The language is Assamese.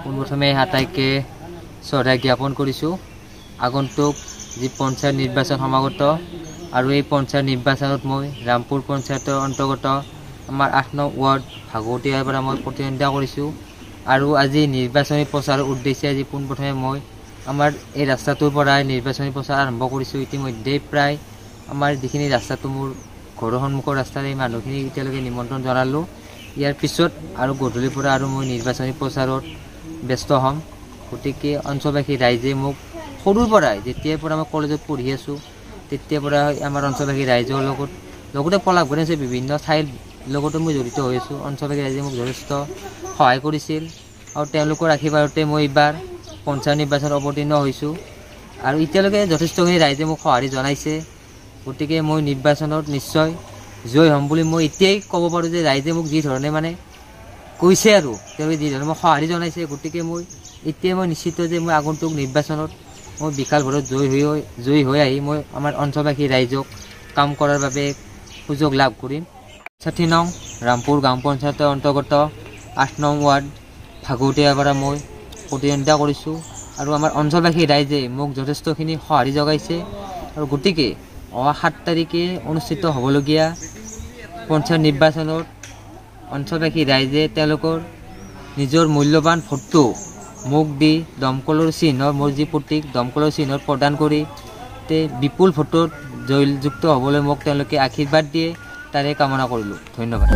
পোনপ্ৰথমে আটাইকে শ্ৰদ্ধা জ্ঞাপন কৰিছোঁ। আগন্তুক যি পঞ্চায়ত নিৰ্বাচন সমাগত আৰু এই পঞ্চায়ত নিৰ্বাচনত মই ৰামপুৰ পঞ্চায়তৰ অন্তৰ্গত আমাৰ ৮ নং ৱাৰ্ড ভাগৱতীয়াৰ পৰা মই প্ৰতিদ্বন্দ্বিতা কৰিছোঁ। আৰু আজি নিৰ্বাচনী প্ৰচাৰৰ উদ্দেশ্যে আজি পোনপ্ৰথমে মই আমাৰ এই ৰাস্তাটোৰ পৰাই নিৰ্বাচনী প্ৰচাৰ আৰম্ভ কৰিছোঁ। ইতিমধ্যে প্ৰায় আমাৰ যিখিনি ৰাস্তাটো মোৰ ঘৰৰ সন্মুখৰ ৰাস্তাৰ এই মানুহখিনি এতিয়ালৈকে নিমন্ত্ৰণ জনালোঁ। ইয়াৰ পিছত আৰু গধূলিৰ পৰা আৰু মই নিৰ্বাচনী প্ৰচাৰত ব্যস্ত হ'ম। গতিকে অঞ্চলবাসী ৰাইজে মোক সৰুৰ পৰাই যেতিয়াৰ পৰা মই কলেজত পঢ়ি আছোঁ তেতিয়াৰ পৰা আমাৰ অঞ্চলবাসী ৰাইজৰ লগতে পলাশবাৰী আছে বিভিন্ন ঠাইৰ লগতো মই জড়িত হৈ আছোঁ। অঞ্চলবাসী ৰাইজে মোক যথেষ্ট সহায় কৰিছিল আৰু তেওঁলোকৰ আশীৰ্বাদতে মই এইবাৰ পঞ্চায়ত নিৰ্বাচনত অৱতীৰ্ণ হৈছোঁ আৰু এতিয়ালৈকে যথেষ্টখিনি ৰাইজে মোক সঁহাৰি জনাইছে। গতিকে মই নিৰ্বাচনত নিশ্চয় জয় হ'ম বুলি মই এতিয়াই ক'ব পাৰোঁ যে ৰাইজে মোক যি ধৰণে মানে কৈছে আৰু তেওঁলোকে যি ধৰণে মোক সঁহাৰি জনাইছে, গতিকে এতিয়াই মই নিশ্চিত যে মই আগন্তুক নিৰ্বাচনত মই বিশালভাৰত জয়ী হৈ আহি মই আমাৰ অঞ্চলবাসী ৰাইজক কাম কৰাৰ বাবে সুযোগ লাভ কৰিম। ৬৬ নং ৰামপুৰ গাঁও পঞ্চায়তৰ অন্তৰ্গত ৮ নং ৱাৰ্ড ভাগৱতীয়াৰ পৰা মই প্ৰতিদ্বন্দ্বিতা কৰিছোঁ আৰু আমাৰ অঞ্চলবাসী ৰাইজে মোক যথেষ্টখিনি সঁহাৰি যোগাইছে। আৰু গতিকে অহা ৭ তাৰিখে অনুষ্ঠিত হ'বলগীয়া পঞ্চায়ত নিৰ্বাচনত অঞ্চলবাসী ৰাইজে তেওঁলোকৰ নিজৰ মূল্যৱান ভোটটো মোক দি দমকলৰ চিহ্ন, মোৰ যি প্ৰতীক দমকলৰ চিহ্ন প্ৰদান কৰি বিপুল ভোটত জয়যুক্ত হ'বলৈ মোক তেওঁলোকে আশীৰ্বাদ দিয়ে, তাৰে কামনা কৰিলোঁ। ধন্যবাদ।